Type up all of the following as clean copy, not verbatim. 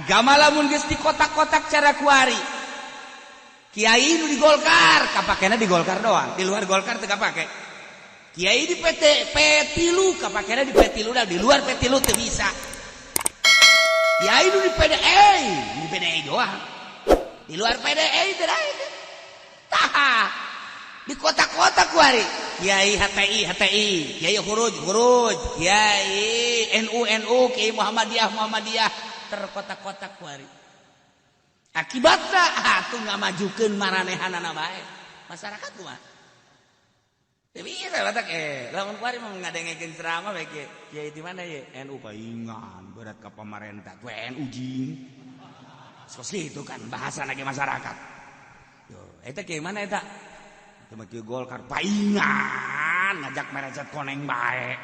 agama lamun geus di kotak-kotak cara kuari kiai nu di Golkar kapakena di Golkar doang, di luar Golkar teu kapake. Kiai di P3 kapakena di P3 dah, di luar P3 teu bisa. Kiai nu di PDI doang, di luar PDI teu da. Tah di kotak-kotak kuari Kiai HTI, Kiai Huruj, Kiai NU, Kiai Muhammadiyah terkotak-kotak kuari. Akibatna atuh ngamajukeun maranehanana bae. Masyarakat kumaha? Teu bisa batak lamun kuari mah ngadengekeun ceramah bae kiai di mana ye? NU paingan berat ka pamarentah. Ku NU jing. Sos kitu kan bahasana ge masyarakat. Yo, eta kiai mana eta? Teu mah kieu Golkar paingan ngajak merecet koneng bae.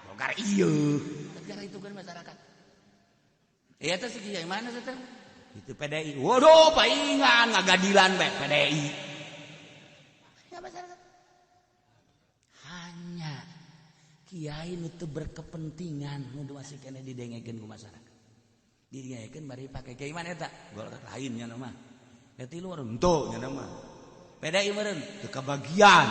Golkar ieu. Negara itu kan masyarakat. Eta si kiai mana eta? Itu PDI. Waduh, paingan ngagadilan bae PDI. Ya masyarakat. Hanya kiai nu teu berkepentingan nu masih kena didengekeun ku masyarakat. Didengekeun bari pake kiai mana eta? Golkar lain nya mah. Eta lu urang ento nya mah. PDI meureun teu kabagian.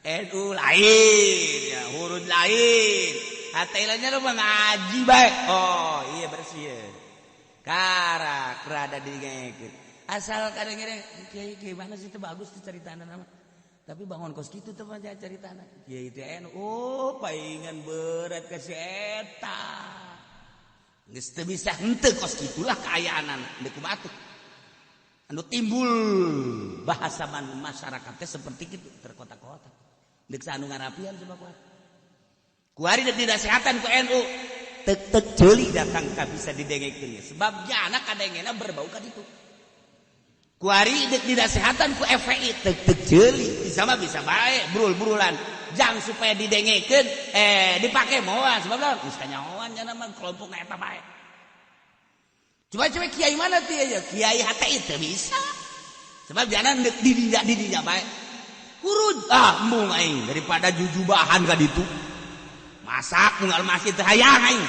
NU lain, ya, huruf lain. Hatelanya lu mah ngaji bae. Oh, iya bersih ya. Karak rada didengekeun. Asal kadang-kadang kiai mana sih teu bagus tuh ceritana nama. Tapi bangun kos kitu teh mah ceritana. Kiai teh NU, oh paingan berat ka si eta. Geus teu bisa henteu kos kitulah kaayaanana. Deuk kumaha atuh. Anu timbul bahasa masyarakat teh seperti kitu terkotak-kotak. Dek sanu ngarapian coba kuat. Kuari dek dinasehatan ku NU. Tek jeuli datang ka bisa didengekeun. Sebab jana kadengena berbau ka ditu. Kuari dek dinasehatan ku FPI tek jeuli bisa mah bisa bae brul-brulan. Jang supaya didengekeun dipake moal sebab naon? Geus kanyahoan nya mah kelompok eta bae. Coba kiai mana teh ya? Kiai HTI teu bisa. Sebab jana deuk didinya bae. Kurud embung aing daripada jujubahan ka ditu. Masak unggal masjid teh hayang aing.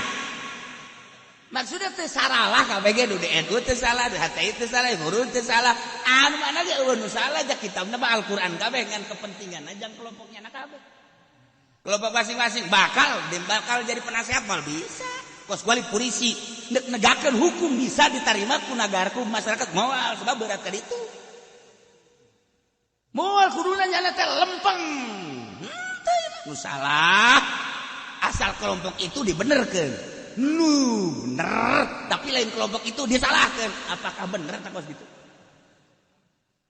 Maksudna teu saralah kabeh ge nu di NU teu salah, di HTI teu salah, Huruf teu salah. Anu mana ge eueun nu salah da kitabna mah Al-Qur'an kabeh ngan kepentingan ajang kelompoknya na kabeh. Kelompok masing-masing bakal jadi penasehat mal bisa. Kos kuali polisi neuk negakeun hukum bisa ditarima ku nagara ku masyarakat moal sebab berat ka ditu. Moal kuduna nyana teh lempeng. Nu salah asal kelompok itu dibenerkeun. Nu bener tapi lain kelompok itu disalahkeun. Apakah bener tak kos gitu?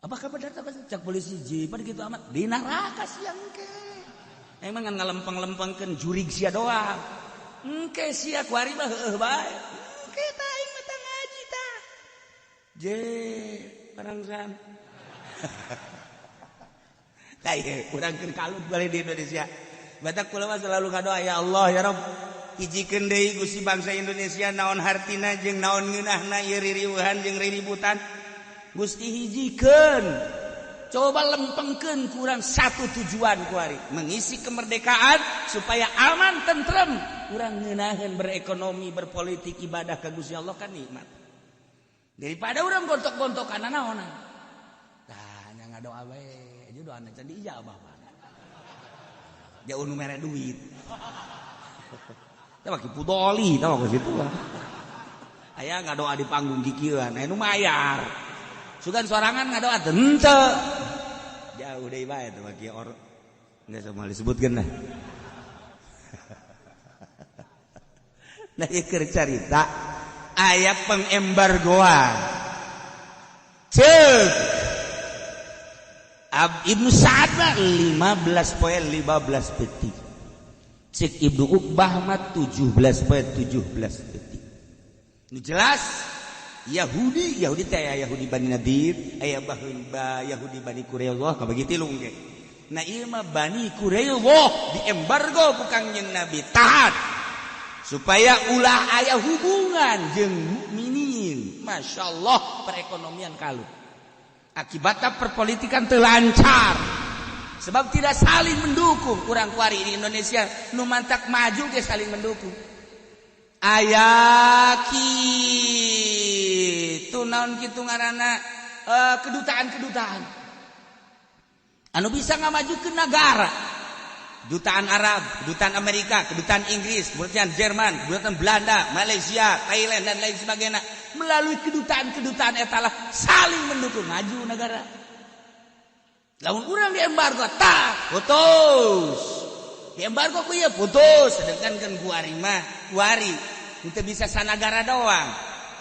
Apakah bener tak kos cak polisi jipan gitu amat di neraka siang ke. Emang ngalempeng-lempengkeun jurig sia doang. Engke sia kuari mah heueuh bae. Engke tah aing mah tah ngaji tah. Je parangsan. Tah urang keur kalut balik di Indonesia. Batak kula mah selalu ngadoa ya Allah ya Rabb hijikeun deui Gusti bangsa Indonesia naon hartina jeung naon ngeunahna ieu ririweuhan jeung riributan. Gusti hijikeun. Coba lempengkeun kurang satu tujuan kuari mengisi kemerdekaan supaya aman tentrem kurang ngeunaheun berekonomi berpolitik ibadah ka Gusti Allah kan nikmat daripada urang gontok-gontokan naonan tah nya ngadoa bae aja doana can diijabah jauh nu mere duit tah baki pudoli tah ke situ aya ngadoa di panggung kikieuan anu mayar sugan sorangan ngadoa teu henteu jauh deui bae teh bagi enggak sama disebutkeun nah. Nah ieu keur carita aya pengembargoan. Ceuk Ibnu Sa'ad 15 poin 15 detik. Cek Ibnu Uqbah mah 17 poin 17 detik. Nu jelas Yahudi teh Yahudi Bani Nadir, aya Yahudi Bani Quraidah kabagi tilung ge. Nah ieu mah Bani Quraidah diembargo ku Kangjeng Nabi taat supaya ulah aya hubungan jeung mukminin. Masyaallah perekonomian kalut. Akibatna perpolitikan teu lancar. sebab tidak saling mendukung. Urang kuari di Indonesia nu mantak maju ge saling mendukung. Ayaki tu naon kitu ngaranna kedutaan-kedutaan anu bisa ngamaju ke negara. Kedutaan Arab, kedutaan Amerika, kedutaan Inggris, kedutaan Jerman, kedutaan Belanda, Malaysia, Thailand dan lain sebagainya. Melalui kedutaan-kedutaan etalah saling mendukung maju negara. Lamun urang di embargo tak putus. Di embargo ku ya putus, sedangkan kan kuari mah kuari itu bisa sanagara doang.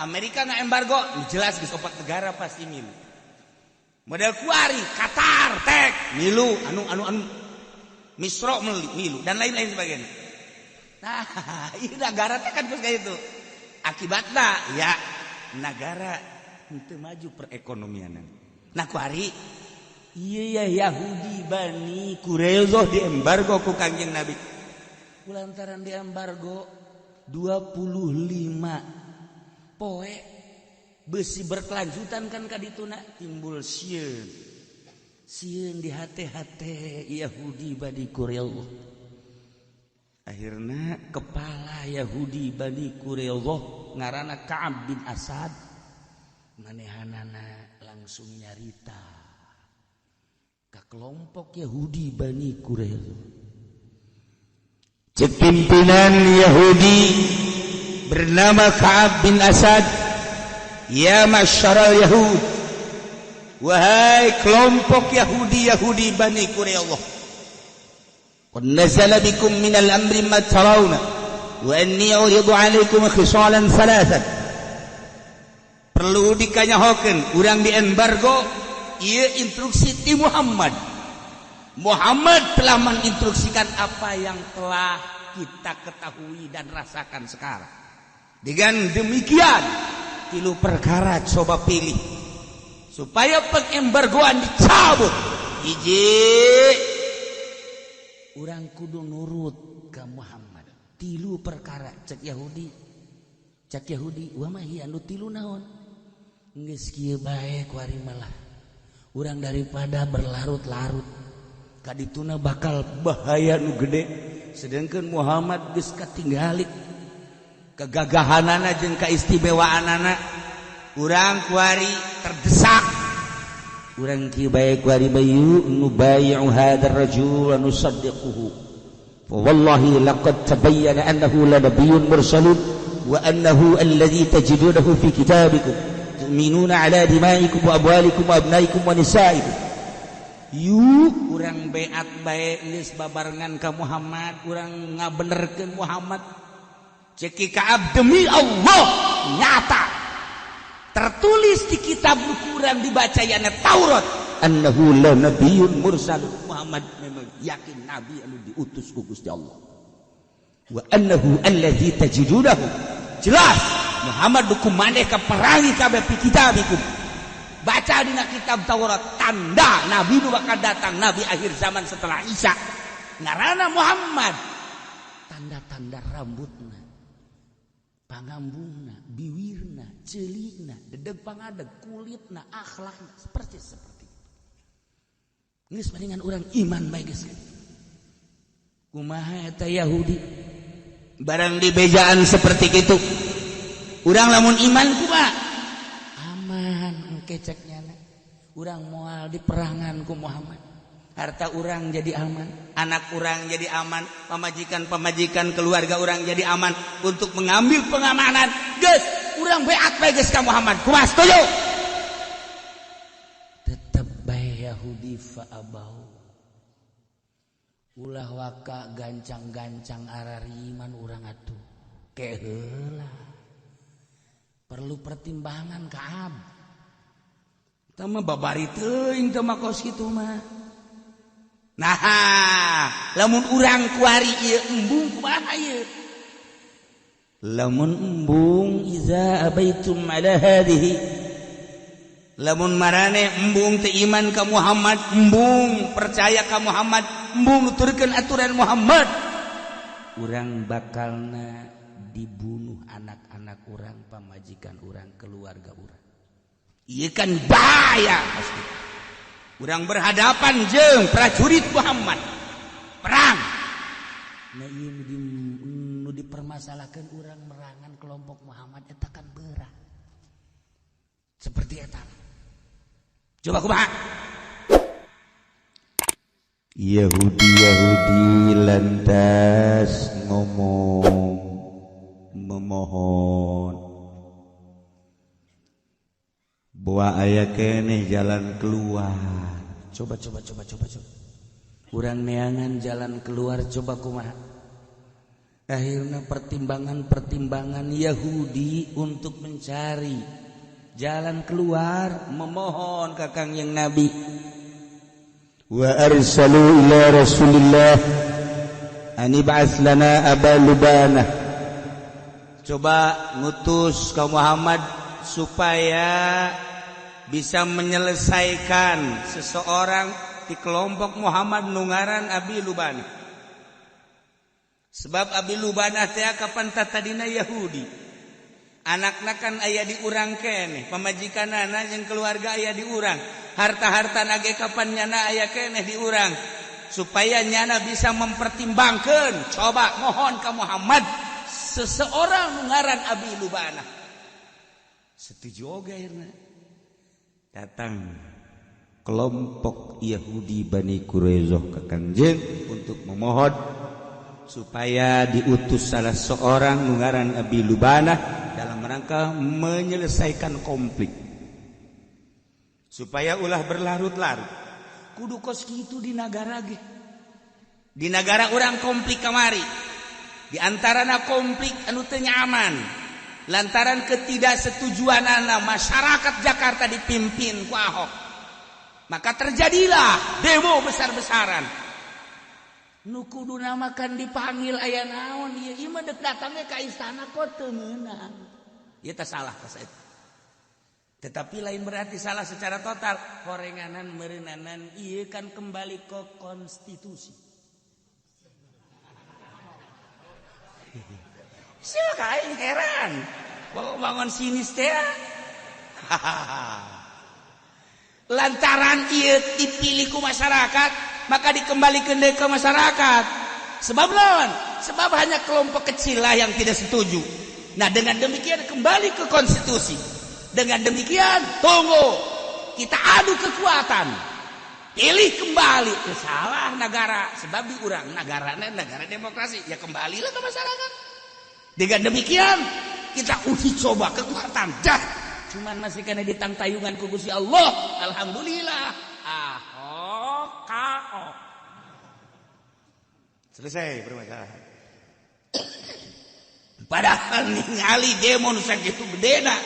Amerika na embargo jelas geus 4 negara pasti milu. Model kuari Qatar tek milu anu Misro milu dan lain-lain sebagainya. Nah, ini negara teh kan kayak itu. Akibatnya ya negara henteu maju perekonomian. Nah, kuari iya ya Yahudi Bani Quraisyah di embargo ku Kangjeng Nabi. Kulantaran di embargo 25 poe besi berkelanjutan kan kadituna timbul sieun. Sieun di hate-hate Yahudi Bani Quraisyah. Akhirna kepala Yahudi Bani Quraisyah ngaranna Ka'ab bin Asad manehanana langsung nyarita ka kelompok Yahudi Bani Quraisyah. Cek pimpinan Yahudi bernama Ka'ab bin Asad, ya masyarul Yahud, wahai kelompok Yahudi Bani Quraisyah, qad nazala bikum minal amri ma tarawna wa anni uridu alaikum khisalan thalathan. Perlu dikanyahokeun urang di embargo ieu instruksi ti Muhammad telah menginstruksikan apa yang telah kita ketahui dan rasakan sekarang. Dengan demikian 3 perkara coba pilih supaya pengembargoan dicabut. Hiji, urang kudu nurut ka Muhammad. 3 perkara cek Yahudi wa mah anu 3 naon? Geus kieu bae kuari malah urang daripada berlarut-larut kadituna bakal bahaya nu gede. Sedangkan Muhammad geus katinggalik kegagahanana jeung kaistimewaanana. Urang kuari terdesak. Urang kieu bae kuari bayu nubayyi'u hadzal rajul wa nusaddiquhu. Fa wallahi laqad tabayyana annahu la nabiyyun mursalun wa annahu alladhi tajidunahu fi kitabikum tu'minuna ala dima'ikum wa amwalikum wa abnaikum wa nisaikum. Yuk urang beat bae geus babarengan ka Muhammad, urang ngabenerkeun Muhammad. Ceki Ka'ab demi Allah nyata tertulis di kitab Al-Quran dibacayana Taurat annahu la nabiyyun mursal. Muhammad memang yakin nabi anu diutus ku Gusti Allah. Wa annahu allazi tajidunahu, jelas Muhammad duku maneh ka perangi kabeh fi kitabikum. Baca dina kitab Taurat tanda nabi nu bakal datang, nabi akhir zaman setelah Isa. Ngaranna Muhammad. Tanda-tanda rambutna, pangambungna, biwirna, celikna, dedeg pangadeg, kulitna, akhlakna seperti itu. Geus palingan urang iman bae geus. Kumaha eta Yahudi barang dibejaan seperti itu. Urang lamun iman kumaha? Aman engke ceknya. Urang moal di perangan ku Muhammad. Harta urang jadi aman, anak urang jadi aman, pamajikan-pamajikan keluarga urang jadi aman untuk mengambil pengamanan. Geus, urang beat bae geus ka Muhammad. Kumaha setuju? Tetep bae Yahudi fa abau. Ulah waka gancang-gancang arariman urang atuh. Keheula. Perlu pertimbangan Ka'ab. Teu mah babari teuing teu mah kos kitu mah. Nah, lamun urang kuari ieu embung kumaha ieu? Lamun embung iza abaitum ala hadhihi. Lamun marane embung teu iman ka Muhammad, embung percaya ka Muhammad, embung nuturkeun aturan Muhammad, urang bakalna dibunuh anak-anak urang, pamajikan urang, keluarga urang. Ieu kan bahaya pasti. urang berhadapan jeung prajurit Muhammad perang. Nah ieu nu dipermasalahkeun urang merangan kelompok Muhammad eta kan berat seperti eta. Coba kumaha? Yahudi lantas ngomong memohon bahwa aya keneh jalan keluar. Coba. Urang neangan jalan keluar coba kumaha? Akhirnya pertimbangan Yahudi untuk mencari jalan keluar memohon ka Kangjeng Nabi. Wa arsalu ila Rasulillah an ib'ats lana Aba Lubanah. Coba ngutus ka Muhammad supaya bisa menyelesaikan seseorang di kelompok Muhammad nungaran Abi Lubanah. Sebab Abi Lubanah teh kapan tadina Yahudi. Anakna kan aya di urang keneh, pamajikanana jeung keluarga aya di urang. Harta-hartana ge kapan nyana aya keneh di urang. Supaya nyana bisa mempertimbangkeun, coba mohon ka Muhammad seseorang nungaran Abi Lubanah. Setuju oge akhirna. Datang kelompok Yahudi Bani Quraisyah ke Kangjeng untuk memohon supaya diutus salah seorang nungaran Abi Lubanah dalam rangka menyelesaikan konflik supaya ulah berlarut-larut. Kudu kos kitu di negara ge. Di negara urang konflik kamari. Di antarana konflik anu teu nyaman lantaran ketidaksetujuanana masyarakat Jakarta dipimpin ku Ahok. Maka terjadilah demo besar-besaran. Nu kudu namakan dipanggil aya naon ieu ieu mah deuk datangnya ka istana kok teu meunang. Ieu teh salah ka saeutik. Tetapi lain berarti salah secara total. Horenganan meureunanan ieu kan kembali ke konstitusi. Siapa aing heran. Bangun sinis teh. Lantaran ieu dipilih ku masyarakat, maka dikembalikan ke masyarakat. Sebab lawan, sebab hanya kelompok kecil lah yang tidak setuju. Nah dengan demikian kembali ke konstitusi. Dengan demikian tunggu kita adu kekuatan, pilih kembali. Salah negara, sebab di urang negara demokrasi, ya kembalilah ke masyarakat. Dengan demikian kita uji coba kekuatan. Dah, cuman masih kena ditangtayungan ku Gusti Allah. Alhamdulillah. Ahok KO. Selesai permasalahan. Padahal ningali demo nu sakitu gedena,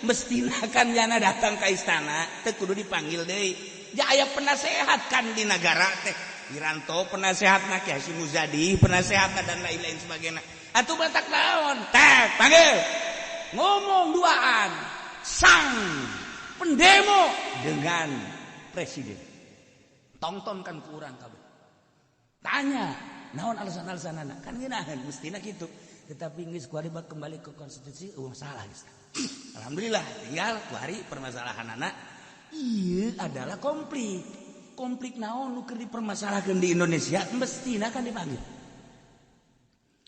mestina kan jana datang ke istana teh kudu dipanggil deui. Ja aya penasehat kan di negara teh. Wiranto penasehatna Ki Hasyim Muzadi, penasehatna dan lain-lain sebagainya. Atuh batak naon? Teh panggil. Ngomong duaan. Sang pendemo dengan presiden. Tontonkan ku urang kabeh. Tanya, naon alasan-alasanana? Kan ngeunaheun mestina kitu. Tetapi geus kuari kembali ke konstitusi, salah geus. Alhamdulillah, tinggal kuari permasalahanana ieu adalah konflik. Konflik naon nu keur dipermasalahkeun di Indonesia mestina kan dipanggil.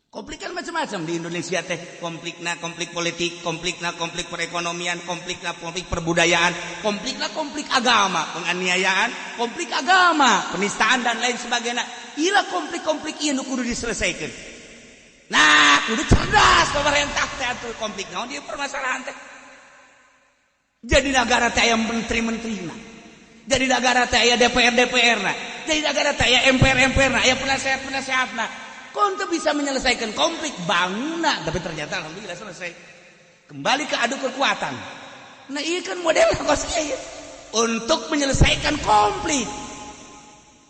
Konflik kan macam-macam di Indonesia teh. Konflikna konflik politik, konflikna konflik perekonomian, konflikna konflik perbudayaan, konflikna konflik agama, penganiayaan, konflik agama, penistaan dan lain sebagainya. Ila konflik-konflik ieu nu kudu diselesaikan. Nah, kudu cerdas pemerintah teh atuh konflik naon ieu permasalahan teh. Jadi negara teh aya menteri-menterina. Jadi negara teh aya DPR-DPR-na. Jadi negara teh aya MPR-MPR-na, aya penasehat-penasehatna. Konten bisa menyelesaikan konflik bangunna, tapi ternyata alhamdulillah selesai. Kembali ke adu kekuatan. Nah, ini kan model kosnya untuk menyelesaikan konflik.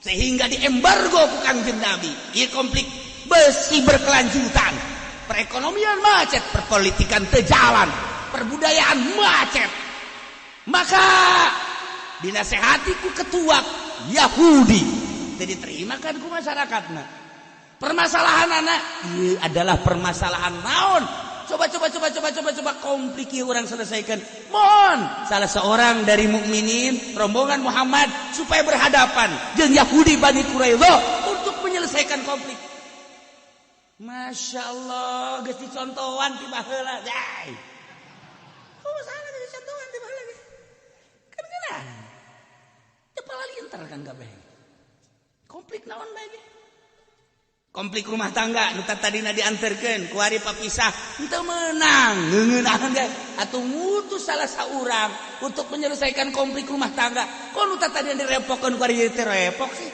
Sehingga diembargo ku Kangjeng Nabi. Ieu konflik besi berkelanjutan. Perekonomian macet, perpolitikan terjalan, perbudayaan macet. Maka dinasehati ku ketua Yahudi. Jadi terimakan ku masyarakatna. Permasalahan anak ini adalah permasalahan naon Coba konflik orang selesaikan. Mohon salah seorang dari mukminin rombongan Muhammad supaya berhadapan jeung Yahudi Bani Quraidah untuk menyelesaikan konflik. Masya Allah, geus dicontohan ti baheula. Jai. Oh, salah dicontohan ti baheula. Kan geuna. Teu palalintar kan kabeh. Konflik naon bae ge? Konflik rumah tangga nu tadina dianterkeun ku ari papisah henteu meunang ngeuneunahan ge atuh ngutus salah saurang untuk menyelesaikan konflik rumah tangga. Kok nu tadina direpokkeun ku ari teh repok sih?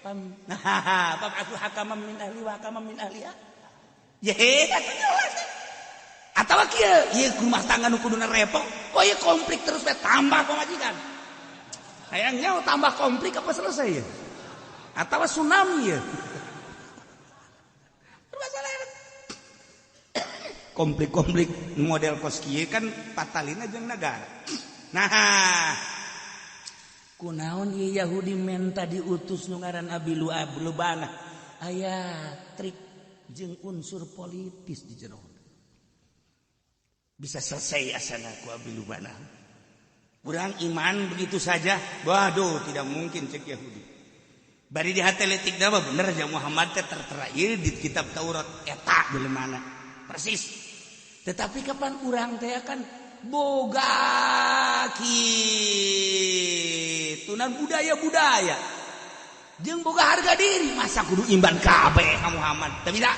Nah, pab'atsu hakaman min ahli wa hakaman min ahliha. Ye, atuh jelas. Atawa kieu, ieu rumah tangga nu kuduna repok, kok ieu konflik terus we tambah pamajikan. Hayangnya tambah konflik apa selesai ya? Atawa tsunami ya? Konflik-konflik model kos kieu kan patalina jeung negara. Nah, kunaon ieu Yahudi menta diutus nu ngaran Abi Lubana. Aya trik jeung unsur politis di jero. Bisa selesai asana ku Abi Lubana. Urang iman begitu saja, waduh tidak mungkin cek Yahudi. Bari di hateletik da bener jeung Muhammad teh tertera ieu di kitab Taurat eta bagaimana persis. Tetapi kapan urang teh akan boga kitunan budaya-budaya jeung boga harga diri masa kudu imban kabeh ka Muhammad teu bisa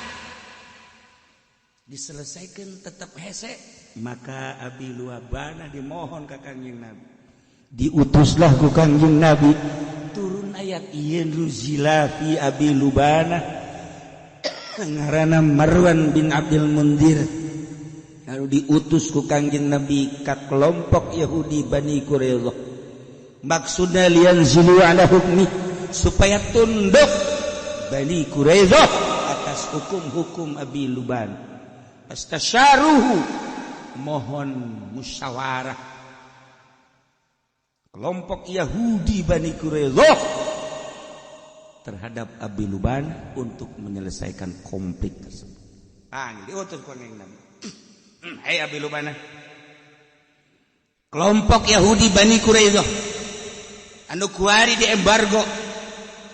diselesaikan tetap hese. Maka Abi Lubana dimohon ka Kangjeng Nabi, diutuslah ku Kangjeng Nabi turun ayat ieu nuzila fi Abi Lubana ngaranna Marwan bin Abdul Mundir. Lalu diutus ku Kangjeng Nabi ka kelompok Yahudi Bani Quraidah. Maksudnya liyanzilu ala hukmi, supaya tunduk Bani Quraidah atas hukum-hukum Abi Luban. Astasyaruhu, mohon musyawarah. Kelompok Yahudi Bani Quraidah terhadap Abi Luban untuk menyelesaikan konflik tersebut. Diutus ku Kangjeng Nabi. Hai Abi Lubana, kelompok Yahudi Bani Quraidah anu kuari di embargo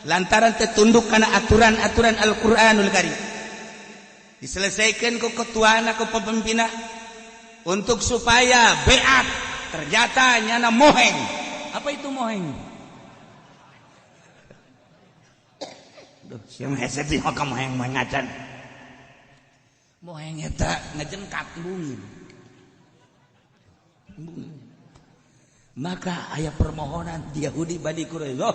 lantaran tertunduk karena aturan-aturan Al-Qur'anul Karim, diselesaikan ku ketuana ku pemimpinna untuk supaya beat ternyata nyana moheng. Apa itu moheng? Duh, siapa hese di hoka moheng mengacan. Moheng eta ngejengkat bumi. Maka aya permohonan di Yahudi Bani Quraidah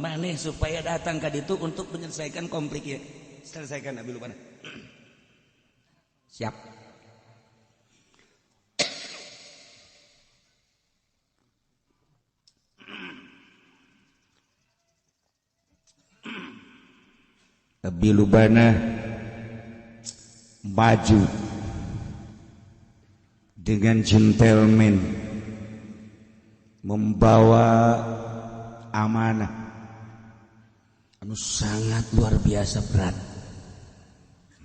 maneh supaya datang ka ditu untuk menyelesaikan konflik ieu. Selesaikan Abi Lubana. Siap. Abi Lubana maju dengan gentleman membawa amanah anu sangat luar biasa berat,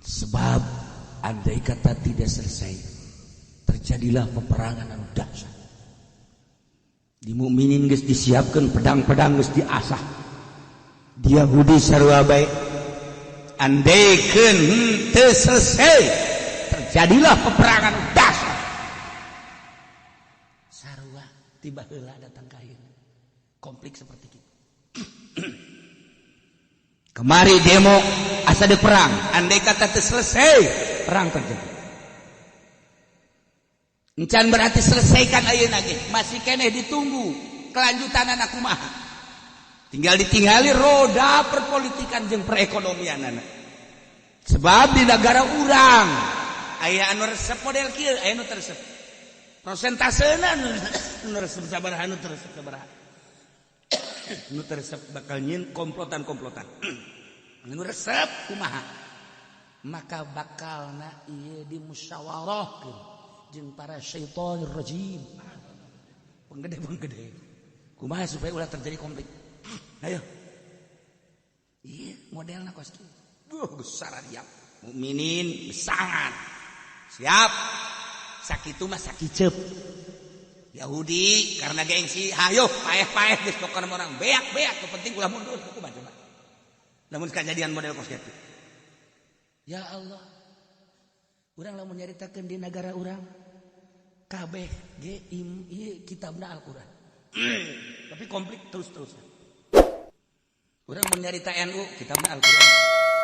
sebab andai kata tidak selesai terjadilah peperangan anu dahsyat. Di mukminin geus disiapkeun pedang-pedang geus diasah, di Yahudi sarua bae andaikan teu selesai terjadilah peperangan dahsyat. Sarua tiba heula datang ka ieu konflik seperti itu. Kemari demo asa deuk perang, andai kata teu selesai perang terjadi. Encan berarti selesaikan ayeuna ge, masih keneh ditunggu kelanjutanana kumaha. Tinggal ditinggali roda perpolitikan jeung perekonomianana. Sebab di negara urang aya anu resep model kieu, aya anu teresep. Prosentasena anu resep sabaraha, anu teresep sabaraha. Anu teresep bakal nyin komplotan-komplotan. Anu resep kumaha? Maka bakalna ieu dimusyawarahkeun jeung para syaitonir rajim. Penggede-penggede. Kumaha supaya ulah terjadi konflik? Ayo. Iya, modelna kos kieu. Besar dia. Mukminin sangat siap sakitu mah sakicep Yahudi karena gengsi hayo paeh-paeh geus pokona orang beak-beak penting ulah mundur aku baca lamun kejadian model kos kitu ya Allah urang lamun nyaritakeun di negara urang kabeh ge ieu kitabna Al-Qur'an tapi konflik terus-terusan urang mun nyarita NU kitabna Al-Qur'an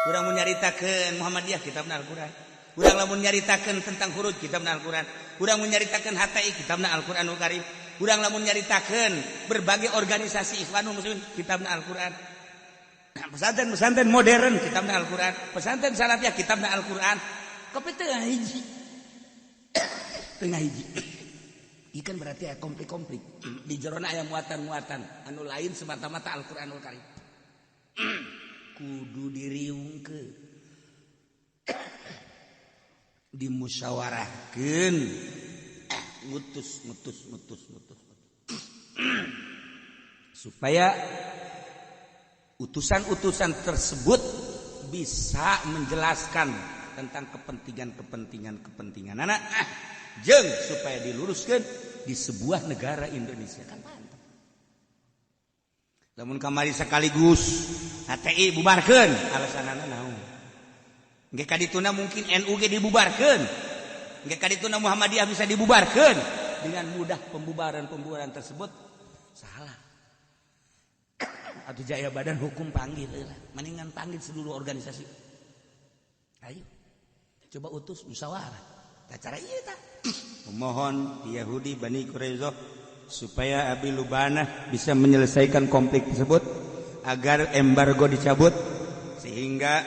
urang mun nyaritakeun Muhammadiyah kitabna Al-Qur'an urang lamun nyaritakeun tentang huruf kitabna Al-Qur'an urang mun nyaritakeun HTI kitabna Al-Qur'anul Karim urang lamun nyaritakeun berbagai organisasi Ikhwanul Muslimin kitabna Al-Qur'an pesantren modern kitabna Al-Qur'an pesantren salafiyah kitabna Al-Qur'an kopi tengah hiji ikan berarti aya konflik di jerona aya muatan-muatan anu lain semata-mata Al-Qur'anul Karim kudu diriungkeun dimusyawarahkeun ngutus supaya utusan-utusan tersebut bisa menjelaskan tentang kepentingan anak jeung supaya diluruskan di sebuah negara Indonesia kan mantap lamun kamari sekaligus HTI bubarkeun alasanana naon engke kadituna mungkin NU ge dibubarkeun engke kadituna Muhammadiyah bisa dibubarkeun dengan mudah pembubaran tersebut salah atuh jaya badan hukum panggil lah mendingan panggil seluruh organisasi ayo coba utus musyawarah cara ieu tah memohon di Yahudi Bani Quraisyah supaya Abi Lubanah bisa menyelesaikan konflik tersebut agar embargo dicabut sehingga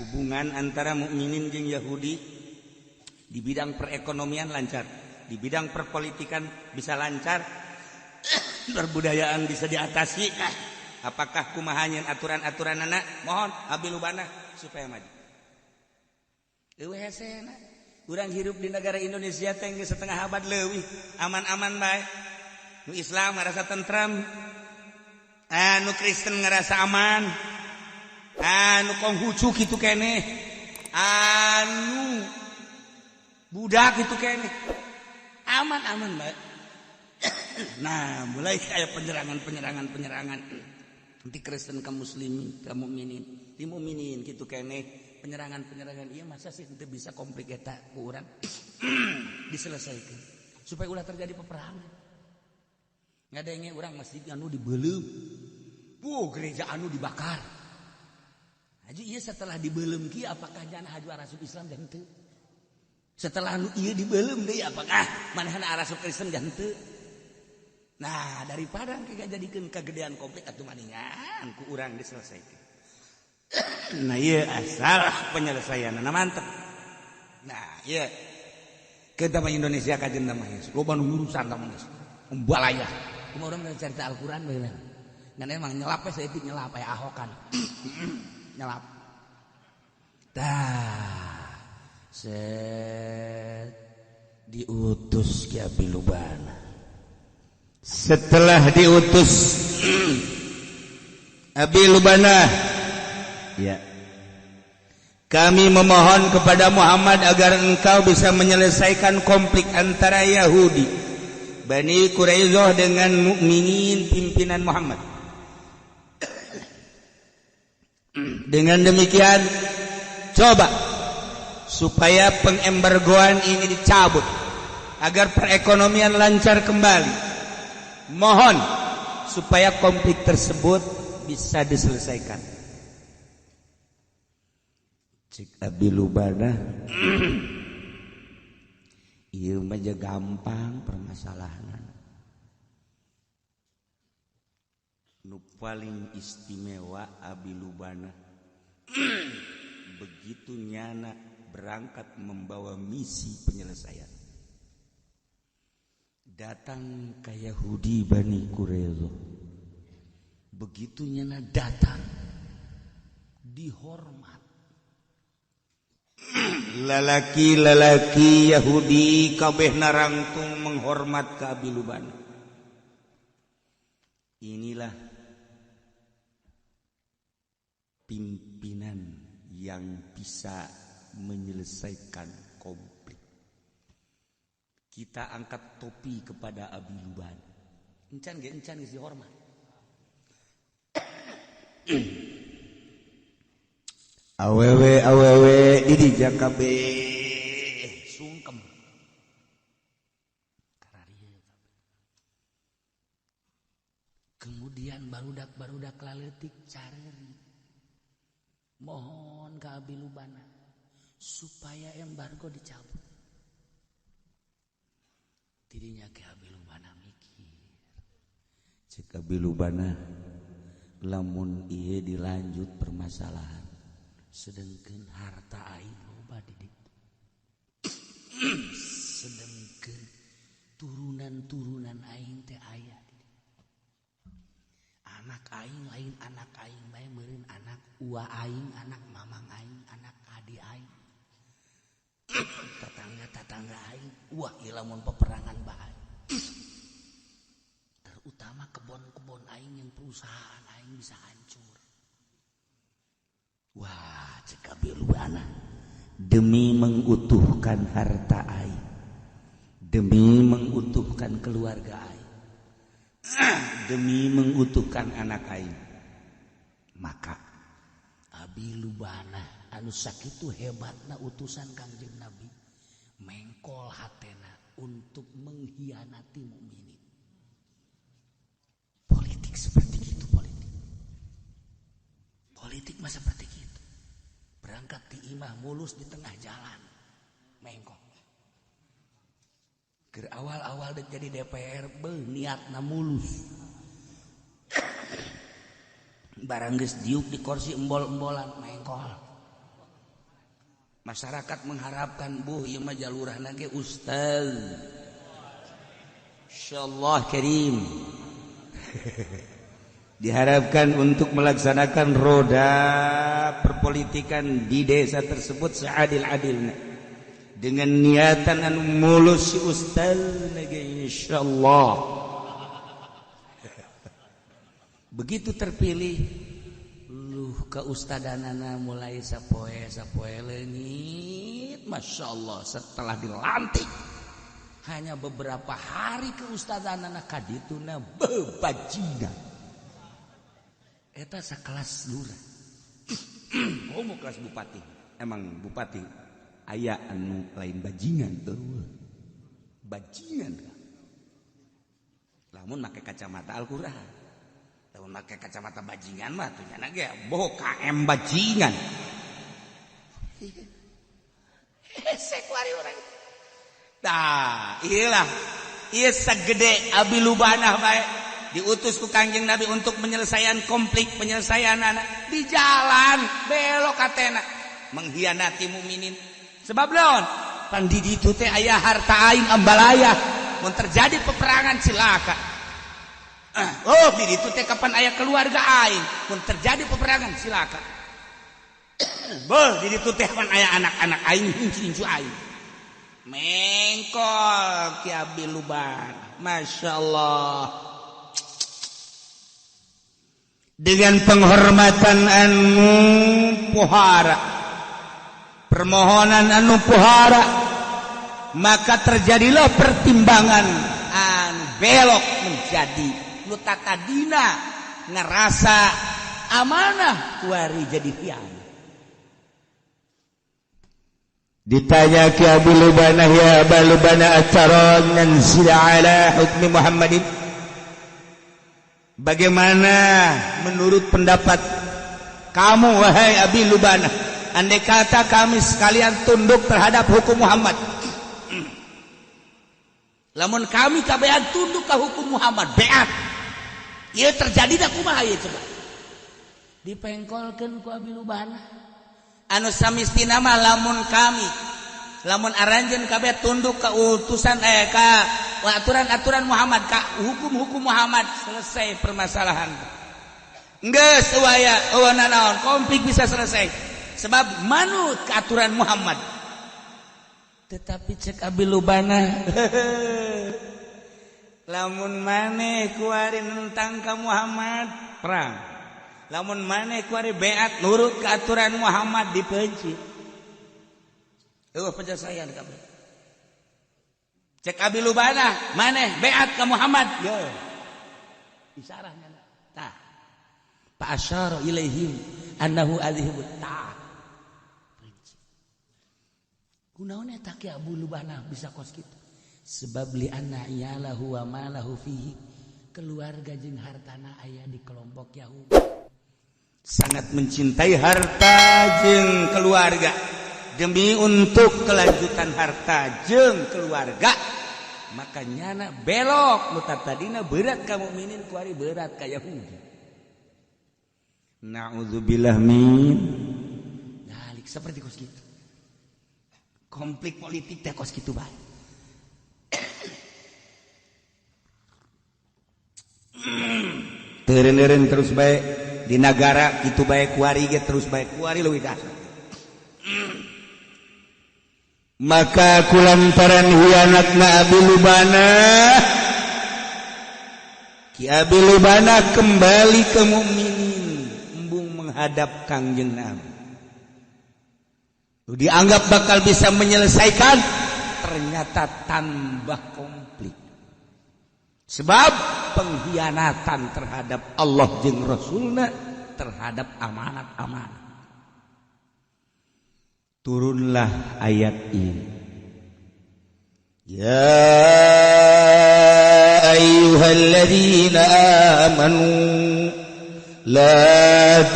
hubungan antara mukminin jeung Yahudi di bidang perekonomian lancar, di bidang perpolitikan bisa lancar, perbudayaan bisa diatasi. Apakah kumahanyeun aturan-aturanana? Mohon Abi Lubanah supaya maju. Eueuh hesena. Urang hirup di negara Indonesia teh geus setengah abad leuwih, aman-aman bae. Nu Islam ngarasa tentram, anu Kristen ngarasa aman. Anu Konghucu gitu keneh, anu budak gitu keneh, aman baik. Nah mulai kayak penyerangan. Nanti Kristen kaum Muslimin, kaum mukminin, di mukminin gitu keneh, penyerangan. Iya masa sih itu bisa komplik eta ku urang diselesaikan supaya ulah terjadi peperangan. Ngadenge urang masjid anu dibeuleum, gereja anu dibakar. Haji iya setelah dibelem ki apakah jana haju arasup Islam dan teu? Setelah anu iya dibelem deui apakah manehna arasup Kristen dan teu? Nah, daripada engke jadikeun kagedean konflik atuh maningan ku urang diselesaikan. Nah, ieu asal penyelesaianna mantep. Nah, ieu kita mah Indonesia kajen mah loba nu urusan mah geus. Umbalaya. Kumaha urang cerita Al-Qur'an bae. Ngan emang nyelap we saeutik nyelap aya ahokan. Nyelap. Set diutus ki Abi Lubanah. Setelah diutus Abi Lubanah, ya. Kami memohon kepada Muhammad agar engkau bisa menyelesaikan konflik antara Yahudi Bani Quraisyah dengan mukminin pimpinan Muhammad. Dengan demikian coba supaya pengembargoan ini dicabut agar perekonomian lancar kembali. Mohon supaya konflik tersebut bisa diselesaikan. Cik Abi Lubanah ieu mah gampang permasalahan. Nu paling istimewa Abi Lubanah begitu nyana berangkat membawa misi penyelesaian. Datang ke Yahudi Bani Quraisyah. Begitu nyana datang dihormat. Lalaki-lalaki Yahudi kabeh narangtung menghormat ke Abi Lubanah. Inilah pimpinan yang bisa menyelesaikan konflik. kita angkat topi kepada Abi Lubana. Encan geus dihormat. Awewe di Jakabe sungkem. Kemudian barudak laletik careri. Mohon ke Abi Lubana supaya embargo dicabut. Dirinya ke Abi Lubana mikir. Cek Abi Lubana lamun ieu dilanjut permasalahan. Sedengkeun harta aing loba di ditu. Sedengkeun turunan aing teh aya di ditu. Anak aing lain anak aing bae meureun anak ua aing, anak mamang aing, anak adi aing. Tetangga aing, wah ieu lamun peperangan bae. Terutama kebon-kebon aing yang perusahaan aing bisa hancur. Wah, cek Abi Lubana demi mengutuhkan harta aing, demi mengutuhkan keluarga aing, demi mengutuhkan anak aing, maka Abi Lubana anu sakitu hebatna utusan Kangjeng Nabi mengkol hatena untuk mengkhianati mukminin. Politik seperti itu, politik mah seperti itu. Berangkat di imah mulus di tengah jalan mengkol. Ke awal jadi DPR niatna mulus. Barang geus diuk di kursi embol-embolan mengkol. Masyarakat mengharapkan ieu mah jalurahna ge ustaz. Insyaallah karim. Diharapkan untuk melaksanakan roda perpolitikan di desa tersebut seadil-adilnya dengan niatan anu mulus si ustaz lagi insyaallah. Begitu terpilih luh keustadanana mulai sapoe leungit, masyaallah. Setelah dilantik hanya beberapa hari keustadanana kadituna bebajingan. Eta sakelas lurah. Oh mau kelas bupati. Emang bupati aya anu lain bajingan tuh. Bajingan. Lamun make kacamata Al-Qur'an. Lamun make kacamata bajingan mah tuh nya ge boh KM bajingan. Hesek wari urang. Tah, iyalah. Ieu sagede Abi Lubana bae. Diutus ku Kangjeng Nabi untuk penyelesaian konflik, penyelesaian anak di jalan belok katena mengkhianati mukminin. Sebab naon? Pan di ditu teh aya harta aing ambalaya. Mun terjadi peperangan cilaka. Oh, di ditu teh kapan aya keluarga aing. Mun terjadi peperangan cilaka. Beuh, di ditu teh kapan aya anak-anak aing, incu-incu aing. Mengkol Ki Abi Lubana. Masyaallah. Dengan penghormatan anu pohara, permohonan anu pohara, maka terjadilah pertimbangan anu belok menjadi nu tadina ngerasa amanah kuari jadi khianat. Ditanya Ki Abi Lubana, ya Abi Lubana ataron nanzil ala hukmi Muhammadin. Bagaimana menurut pendapat kamu wahai Abi Lubana, andai kata kami sekalian tunduk terhadap hukum Muhammad, lamun kami kabehan tunduk ke hukum Muhammad beat, ieu terjadi da kumaha ieu coba dipengkolkeun ku Abi Lubana. Anu samistina mah lamun aranjeun kabeh tunduk ka utusan ka aturan-aturan Muhammad, ka hukum-hukum Muhammad, selesai permasalahan. Geus waya naon konflik bisa selesai sebab manut ke aturan Muhammad. Tetapi cek Abi Lubana lamun maneh kuari nentang ka Muhammad perang, lamun maneh kuari beat nurut ke aturan Muhammad dipenci. Penyelesaian kabeh. Cek abi lubana maneh beat ka Muhammad yo isarahnya tah fa asyara ilaihim annahu adhibu ta kunaon eta ki Abu Lubana bisa kos kitu sebab li anna iyalahu wa malahu fihi keluarga jeung hartana aya di kelompok Yahudi sangat mencintai harta jeung keluarga demi untuk kelanjutan harta jeung keluarga makanya belok nu tadina berat ka mukminin ku ari berat ka Yahudi naudzubillah min dalik seperti kos kitu konflik politik teh kos kitu bae teureun-eureun terus bae di negara kitu bae kuari ge terus bae kuari leuwih dahsyat maka kulantaran hianatna Abi Lubana Ki Abi Lubana kembali ke mukminin embung menghadap Kangjeng Nabi dianggap bakal bisa menyelesaikan ternyata tambah konflik sebab pengkhianatan terhadap Allah jeung Rasulna terhadap amanat-amanat turunlah ayat ini ya ayyuhalladzina amanu la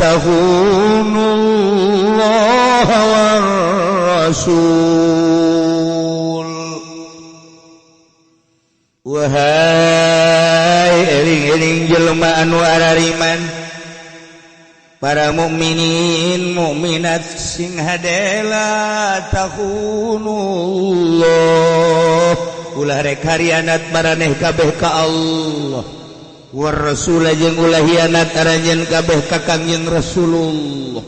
tahunullaha war rasul wahai eling-eling jelema anu arariman para mukminin mukminat sing hadela takhunullah ulah rek harianat maraneh kabeh ka Allah war rasul jeung ulah hianat aranjeun kabeh ka Kangjeng Rasulullah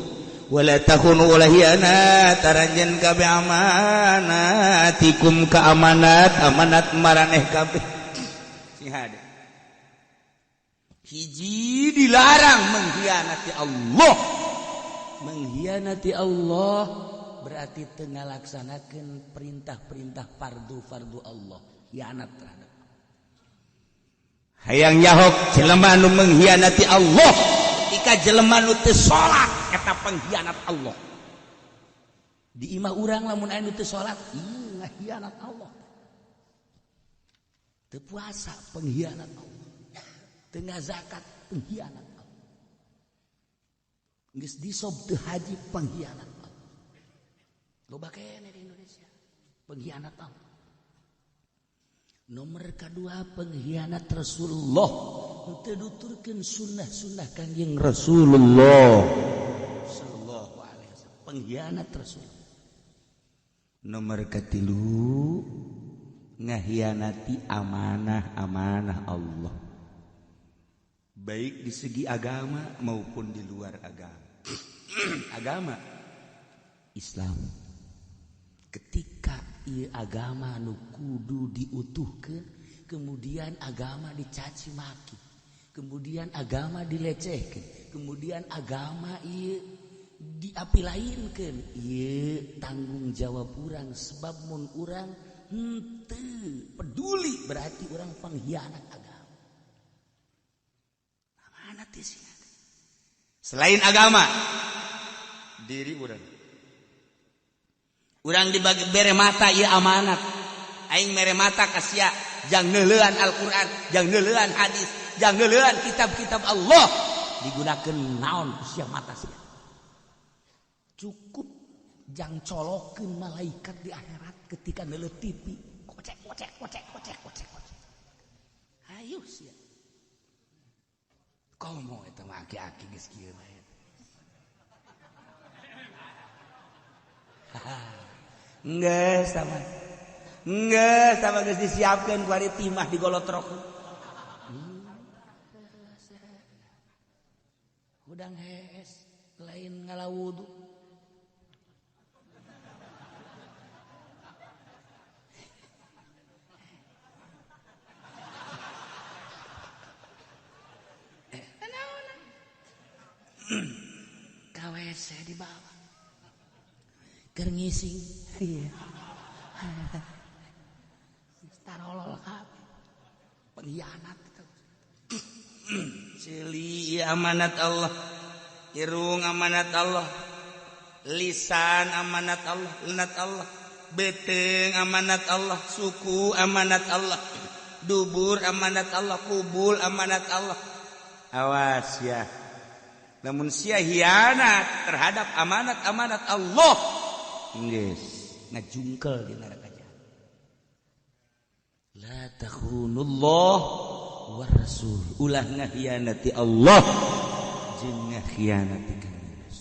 wala takhunu ulah hianat aranjeun kabeh amanatikum ka amanat maraneh kabeh sing hade hiji dilarang mengkhianati Allah. Mengkhianati Allah berarti tengah laksanakan perintah-perintah fardu Allah. Khianat terhadap hayang nyahok jelema anu mengkhianati Allah ketika jelema anu teu salat eta pengkhianat Allah. Di imah urang lamun anu teu salat ieu ngakhianat Allah. Teu puasa pengkhianat Allah. Tengah zakat pengkhianat Allah. Geus disob teu haji pengkhianat Allah. Loba kene di Indonesia pengkhianat Allah. Nomor kedua pengkhianat Rasulullah. Teu nuturkeun sunnah-sunnah Kangjeng Rasulullah sallallahu alaihi wasallam. Pengkhianat Rasulullah. Nomor katilu ngakhianati amanah-amanah Allah. Baik di segi agama maupun di luar agama. Agama Islam ketika ieu agama nu kudu diutuhkeun kemudian agama dicaci maki kemudian agama dilecehkeun kemudian agama ieu diapilainkeun ieu tanggung jawab urang sebab mun urang henteu peduli berarti urang pengkhianat agama. Selain agama diri urang dibagi bere mata ieu amanat aing mere mata ka sia jang neuleuan Al-Qur'an jang neuleuan hadis jang neuleuan kitab-kitab Allah digunakeun naon ku sia mata sia cukup jang colokeun malaikat di akhirat ketika neuleuh TV kocek ayo sia komo eta mah aki-aki geus kieu bae. Geus sama geus disiapkeun ku ari timah digolotrokeun. Udang hees lain ngalawudu. KWC di bawah keur ngising tarolol kabeh. Pengkhianat itu. Sili amanat Allah. Irung amanat Allah. Lisan amanat Allah, lenat Allah. Beteng amanat Allah, suku amanat Allah. Dubur amanat Allah, kubul amanat Allah. Awas ya. Namun sia hianat terhadap amanat-amanat Allah. Geus ngajungkel di neraka jahanam. La takhunullah war rasul. Ulah ngahianati Allah jeung ngahianati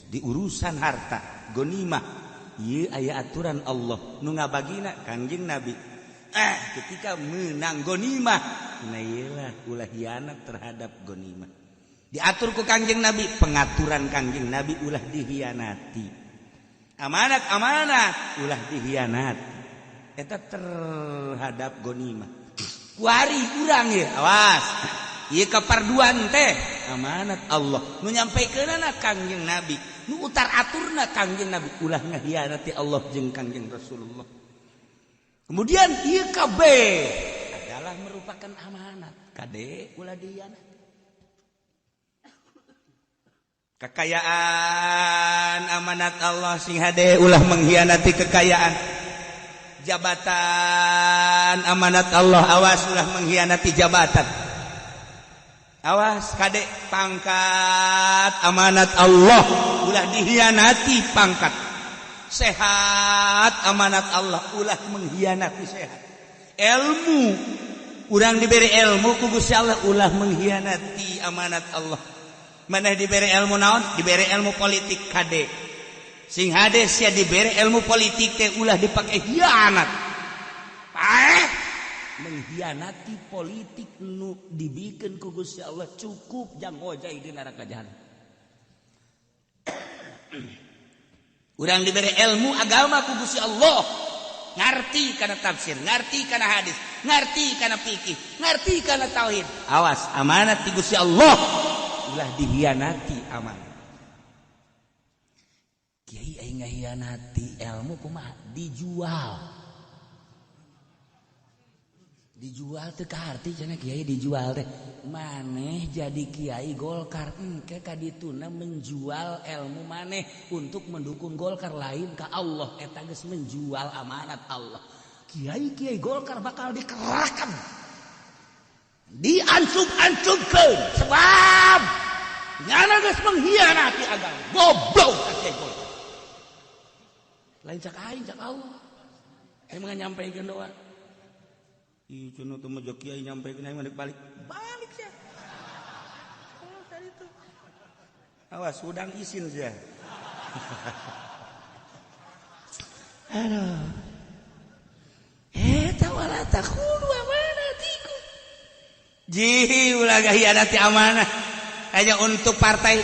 di urusan harta, gonimah. Ieu aya aturan Allah nu ngabagina Kangjeng Nabi. Ketika menang gonimah, nah iyalah ulah hianat terhadap gonimah. Diatur ku Kangjeng Nabi, pengaturan Kangjeng Nabi ulah dihianati. Amanat ulah dihianati. Eta terhadap gonimah. Kuari urang ye, awas. Ieu kaparduan teh amanat Allah. Nu nyampekeunana Kangjeng Nabi. Nu utar aturna Kangjeng Nabi ulah ngahianati Allah jeung Kangjeng Rasulullah. Kemudian ieu kabeh adalah merupakan amanat. Kade ulah dihianati. Kekayaan amanat Allah sing hade ulah mengkhianati kekayaan. Jabatan amanat Allah awas ulah mengkhianati jabatan. Awas kadek pangkat amanat Allah ulah dihianati pangkat. Sehat amanat Allah ulah mengkhianati sehat. Ilmu urang diberi ilmu ku Gusti Allah ulah mengkhianati amanat Allah. Maneh diberi ilmu naon? Diberi ilmu politik kadek. Sing hade sia diberi ilmu politik teh ulah dipake hianat. Mengkhianati politik nu dibikeun ku Gusti Allah cukup jang hojai di neraka jahanam. Urang diberi ilmu agama ku Gusti Allah, ngarti kana tafsir, ngarti kana hadis, ngarti kana fikih, ngarti kana tauhid. Awas, amanat di Gusti Allah ulah dihianati amanat. Kiai aya ngahianati ilmu kumaha? Dijual teh kaharti cenah kiai dijual teh. Maneh jadi kiai Golkar engke kadituna menjual ilmu maneh untuk mendukung Golkar lain ka Allah eta geus menjual amanat Allah. Kiai Golkar bakal dikerahkan. Diancub-ancubkeun sebab nyana geus mengkhianati agama. Goblok kiai Golkar. Lain cak aing cak Allah. Emang nyampaikeun doa. Ih, cenah teu mah kiai nyampekeun aing balik sia. Oh, tadi tuh. Awas udang isin sia. Aduh. Eta wala takhulu amanatikum. Ji ulah gahianati amanah hanya untuk partai,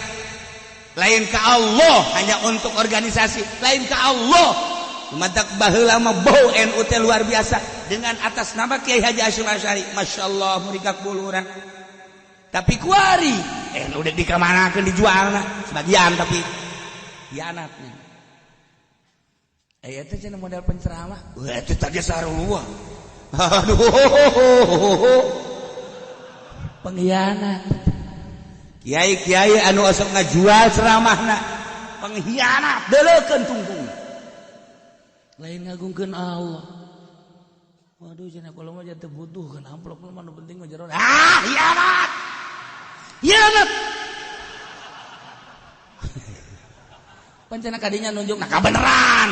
lain ka Allah, hanya untuk organisasi, lain ka Allah. Matak baheula mah bau NU teh luar biasa dengan atas nama Kiai Haji Hasyim Asy'ari. Masyaallah murikak bulu urang. Tapi kuari udah dikamanakeun dijualna sebagian tapi hianatnya. Eta cenah model penceramah. Wah eta teh sarua. Aduh. Pengkhianat. Kiai-kiai anu osok ngajual ceramahna pengkhianat deuleukeun tungtung. Lain ngagungkeun Allah. Waduh cenah kalau mah teu butuh kan amplop mah nu penting mah jero. Hianat. Hianat. Pancena kadinya nunjukna kabeneran.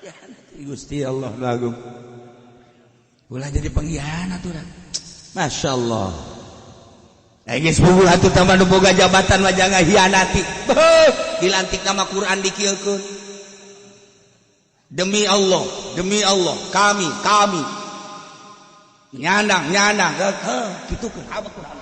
Hianat Gusti Allah Agung. Ulah jadi pengkhianat urang. Masyaallah. Geus bungul atuh tambah nu boga jabatan mah jangan hianati. Dilantik nama Quran dikieukeun. Demi Allah, kami nyandang kitu keun apa Quran.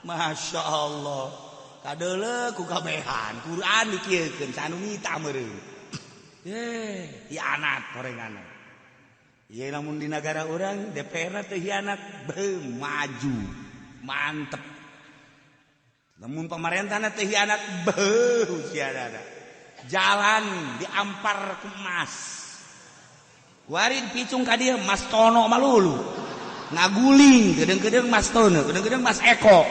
Masya Allah. Kadeuleu ku kabehan Quran dikieukeun sanu mita meureun. Hianat gorenganna. Ya namun di negara orang DPR teh hianat maju mantep Namun pemerintah teh hianat beuh siadana. Jalan diampar ku emas. Kuari dipicung ka dieu Mas Tono malulu. Ngaguling gedeung-gedeung Mas Tono, gedeung-gedeung Mas Eko.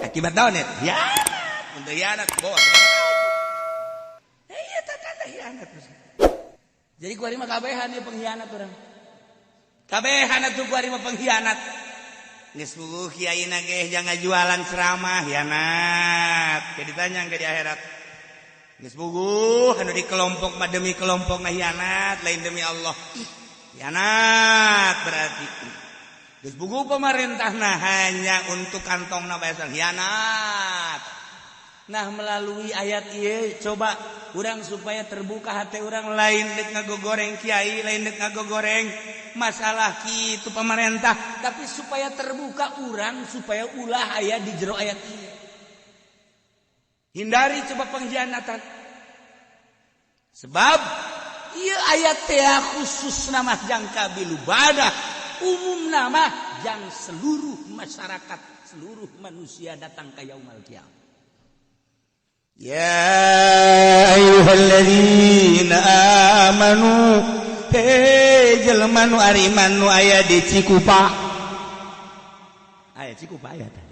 Akibat naon eta? Hianat. Untuk hianat bawa. Iya tanda hianat. Jadi kuari mah kabehan ieu pengkhianat urang. Kabehan atuh kuari mah pengkhianat. Geus puguh kiaina ge jangan jualan ceramah hianat. Ke ditanya ke di akhirat. Geus puguh anu di kelompok mah demi kelompokna hianat, lain demi Allah. Hianat berarti. Geus puguh pemerintahna hanya untuk kantongna bae hianat. Nah melalui ayat ieu coba urang supaya terbuka hati urang lain dek ngagogoreng kiai, lain dek ngagogoreng masalah kitu pemerintah, tapi supaya terbuka urang supaya ulah aya di jero ayat ieu. Hindari coba pengkhianatan. Sebab ieu ayat teh khusus nama jang kabilubadah, umum nama jang seluruh masyarakat, seluruh manusia datang ka yaumul qiyamah. Ya ayyuhalladzina amanu he jelema nu ariman nu aya di Cikupa. Aya Cikupa aya tadi.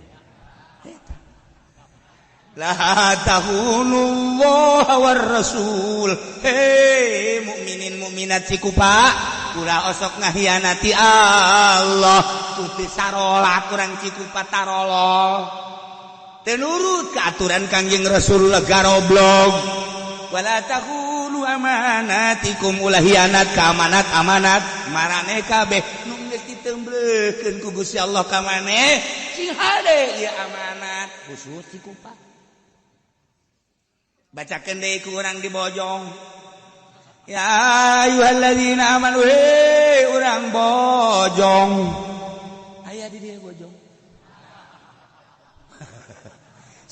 La tahunullah war rasul. He mukminin mukminat Cikupa, ulah osok ngahianati Allah. Tuti sarolat urang Cikupa tarolol. Tenurut ke aturan Kangjeng Rasulullah garoblog. Wala takhulu amanatikum ulah hianat ka amanat maraneh kabeh nu geus ditemblekeun ku Gusti Allah ka maneh sing hade ieu amanat khusus Cikupa. Bacakeun deui ku urang di Bojong. Ya ayyuhalladzina amanu urang Bojong. Aya di dieu Bojong.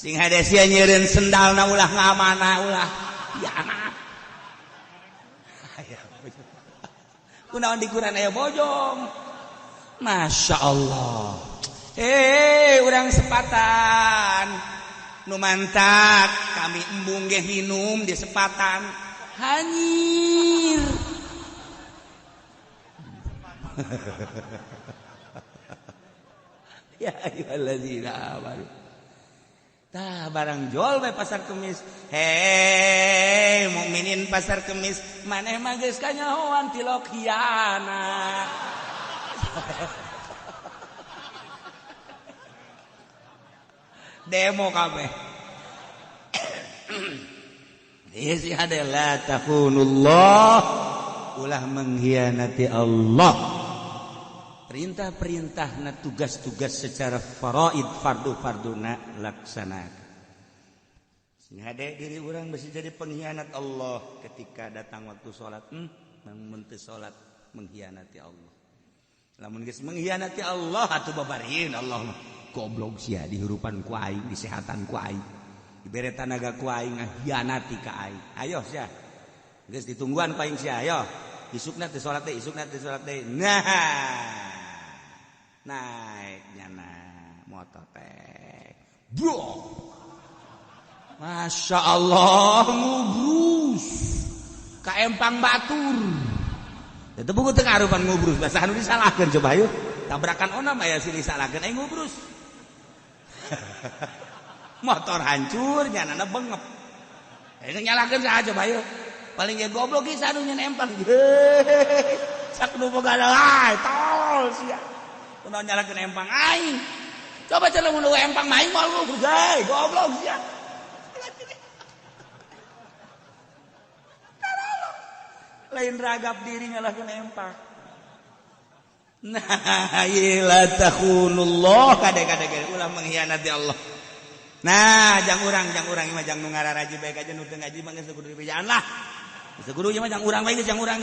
Sing hade sia nyeureun sendalna ulah ngamana ulah hianat. Kunaon di Quran aya Bojong. Masya Allah. Urang sepatan nu mantak kami embung ge minum di sepatan hanyir. Ya ayyuhalladzina amanu. Tah barang jual we pasar kemis. Hei mukminin pasar kemis, maneh mah geus kanyahoan tilok hianat. Demo kabeh. Ieu sih adalah takhunullah, ulah mengkhianati Allah. Perintah-perintahna tugas-tugas secara faraid fardu-farduna laksanakan. Sing hade diri urang mesti jadi pengkhianat Allah ketika datang waktu salat, mun teu salat mengkhianati Allah. Lamun geus mengkhianati Allah atuh babarieun Allah mah goblok sia dihirupan ku aing, disehatan ku aing, dibere tanaga ku aing nghianati ka aing. Ayo sia. Geus ditungguan ku aing sia, ayo. Isukna teu salat teh, isukna teu salat teh. Nah. Naiknya motor teh. Bro. Masya Allah ngubrus ka empang batur. Itu buku teu karupan ngubrus, bahasa anu disalahkeun coba ayo. Tabrakan onam aya sini disalahkeun ngubrus. Motor hancur nyanana bengep. Ayo nyalahkeun saha coba ayo. Paling ge goblok ge sanu nyen empang. Sak nu boga lae tol sia. Kunaon nyalakeun empang aing. Coba cenah mun empang maing moal ngubrus hei goblok sia. Lain ragap diri nyalakeun empang. Nah, la takhunullah kade-kade ulah mengkhianati Allah. Nah, jang urang mah jang nu ngararaji bae aja nu teu ngaji mah geus kudu dibejaan lah. Geus kudu mah jang urang bae geus jang urang.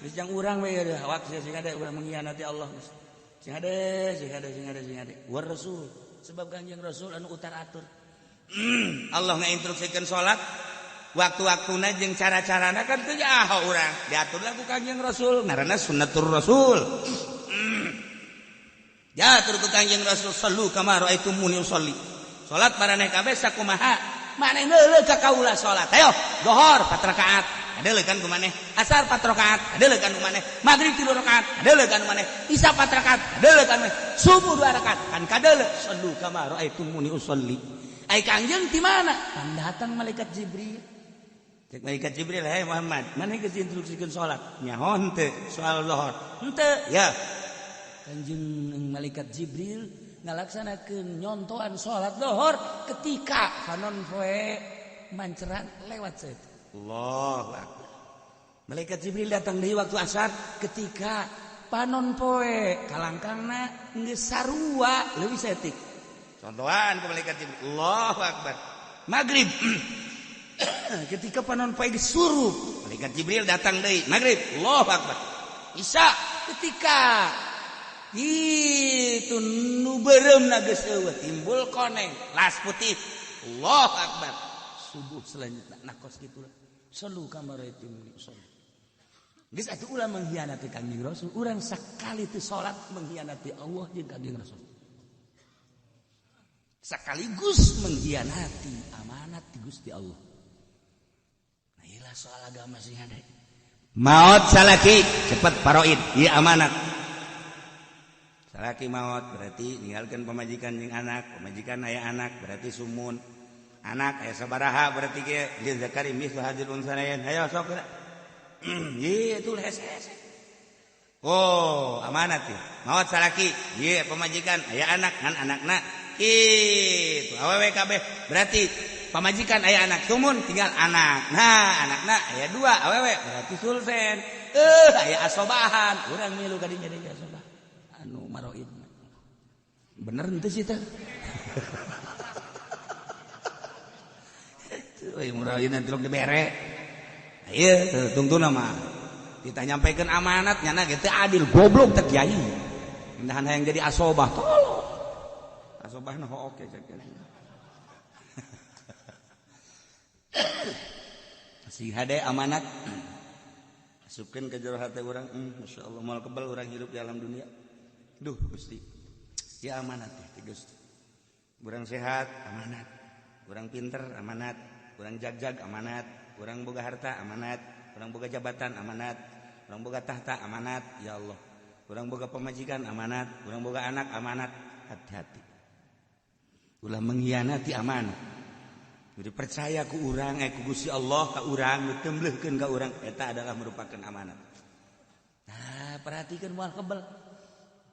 Geus jang urang bae awak sing ada ulah mengkhianati Allah. Sing ada. War Rasul, sebab Kanjeng Rasul anu utar atur. Allah ngainstruksikeun salat waktu-waktuna jeung cara-carana kan teu nyaho urang diatur lagu Kangjeng Rasul ngaranna sunnatur Rasul. Ya tur ku Kangjeng Rasul sallu kama raaitumuni usolli. Salat maraneh kabeh sakumaha? Maneh neuleuh ka kaula salat. Ayo, zuhur 4 rakaat. Adeuleuh kan ku maneh. Asar 4 rakaat. Adeuleuh kan ku maneh. Magrib 3 rakaat. Adeuleuh kan ku maneh. Isya 4 rakaat. Adeuleuh kan maneh. Subuh 2 rakaat. Kan kadeuleuh sallu kama raaitumuni usolli. Ai Kangjeng di mana? Kan datang malaikat Jibril. Cek malaikat Jibril, "Hai Muhammad, maneh geus instruksikeun salat?" Nyaho henteu soal zuhur. Henteu, ya. Kanjeng malaikat Jibril ngalaksanakeun nyontoan salat zuhur ketika panon poe manceran lewat seut. Allahu Akbar. Malaikat Jibril datang deui waktu asar ketika panon poe kalangkangna geus sarua leuwih setik. Contohan ku malaikat Jibril. Allahu Akbar. Maghrib ketika panon poe geus surup, malaikat Jibril datang deui. Maghrib. Allahu Akbar. Isya ketika itu nu beureumna geus eueuh timbul koneng las putih. Allahu Akbar. Subuh selanjutnya nakos kitu sallu kama raaitumuni usolli. Geus atuh ulah mengkhianati Kangjeng Rasul, urang sakali teu salat mengkhianati Allah jeung Kangjeng Rasul. Sekaligus mengkhianati amanat di Gusti Allah. Nah iyalah soal agama sih ada. Maut salaki cepat paroid, ieu amanat. Salaki maut berarti ninggalkeun pamajikan jeung anak, pamajikan aya anak berarti sumun. Anak aya sabaraha berarti ge lil zakari mithlu hadzal unsanayn. Hayo sok geura. Ieu tuh hese-hese. Oh, amanat ieu. Maut salaki, ieu pamajikan aya anak ngan anakna kitu. Awewe kabeh berarti pamajikan aya anak sumun tinggal anak. Nah, anakna aya 2 awewe berarti sulsen. Aya asobahan. Urang milu ka dinya deui asobah. Anu maroid bener henteu sih teh. Euy maroid nanti log dibere. Ieu tungtuna mah kita nyampaikeun amanat nyana ge teu adil goblok teh kiai. Indahan hayang jadi asobah tolong. Asobahna ho oke cek. Si hade amanat masukkeun ke jero hate urang. Masyaallah moal kebal urang hidup di alam dunia. Duh Gusti, ya amanat ya Gusti. Urang sehat amanat, urang pinter amanat, urang jag-jag amanat, urang boga harta amanat, urang boga jabatan amanat, urang boga tahta amanat, ya Allah. Urang boga pamajikan amanat, urang boga anak amanat. Hati-hati. Ulah mengkhianati amanat. Jadi percaya ku urang ku Gusti Allah ka urang, teumbleulkeun ka urang eta adalah merupakan amanat. Nah, perhatikan moal kebal.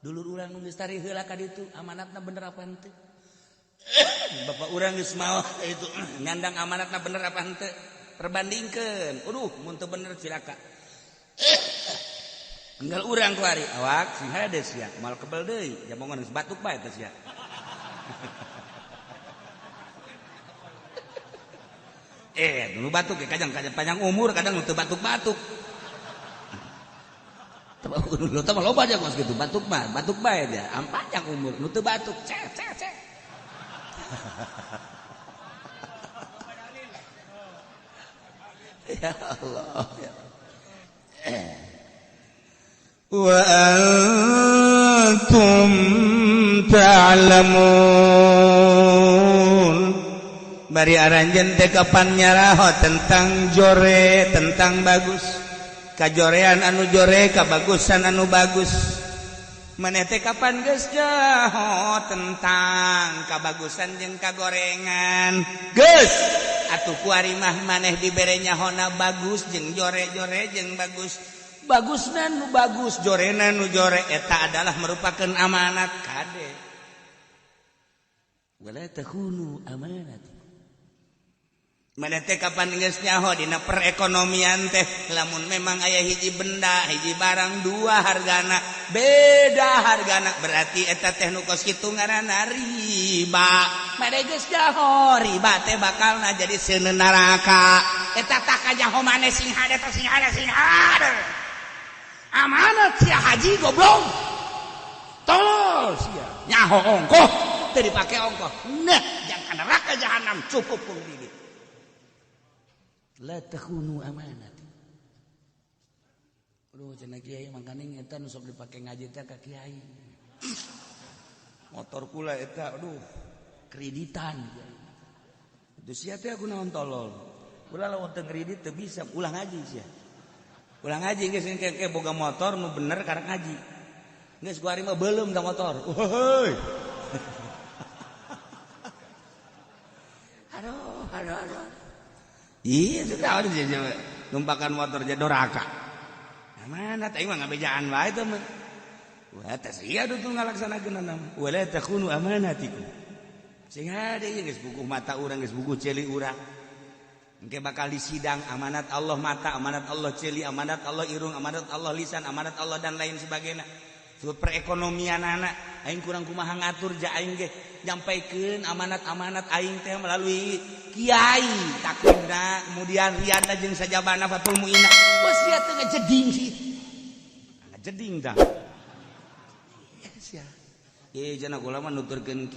Dulur urang nu geus tari heula ka ditu amanatna bener apa henteu. Bapak urang geus maot itu nyandang amanatna bener apa henteu. Perbandingkeun. Mun teu bener cilaka. Enggal urang kuari awak sing hades ya moal kebal deui jamongan geus batuk bae teh sia. Dulu batuk ya kadang panjang umur kadang teu batuk-batuk. Dulu teh loba aja kos gitu batuk bae dia panjang umur nu teu batuk cek. Ya Allah ya. Wa antum ta'lamun bari aranjeun teh kapan nyaraho tentang jore tentang bagus kajorean anu jore kabagusan anu bagus maneh teh kapan geus nyaho tentang kabagusan jeung kagorengan geus atuh kuari mah maneh dibere nyahona bagus jeung jore-jore jeung bagus bagusna nu bagus jorena nu jore eta adalah merupakan amanat kade wala takhunu amanat. Maneh teh kapan geus nyaho dina perekonomian teh lamun memang aya hiji benda hiji barang 2 hargana beda hargana berarti eta teh nu kos kitu ngaranna riba. Maneh geus nyaho riba teh bakalna jadi seuneun neraka eta tah kanyaho maneh sing hade teh sing hade amanat sia haji goblok tolol sia nyaho ongkoh teu dipake ongkoh nah jang ka neraka jahanam cukup pun diri. la takhunu amanat. Aduh cenah kiai mangkana eta nu sok dipake ngaji teh ka kiai. Motor kula eta aduh kreditan. Itu sia teh aku naon tolol. Kula lamun teu kredit teu bisa ulang ngaji sia. Ulang ngaji geus engke boga motor nu bener karek ngaji. Geus ku ari mah beulem da motor. Heuy. Aduh. Iya sudah ada aja numpakan motor jadi doraka. Mana teh mah ngabejaan wae teh mah. Wah teh sia tuh ngalaksanakeun nama. Wala takhunu amanatikum. Sing hade geus bukuh mata urang geus bukuh celi urang. Engke bakal disidang amanat Allah mata, amanat Allah celi, amanat Allah irung, amanat Allah lisan, amanat Allah dan lain sebagainya. Soal perekonomian anak aing kurang kumaha ngatur ja aing ge nyampaikeun amanat-amanat aing teh melalui kiai takdirna kemudian rianda jeung sajabana fatul muina. Bos sia teh ngajeding sih. Ngajeding tah. Iya sia. Cenah kula mah nuturkeun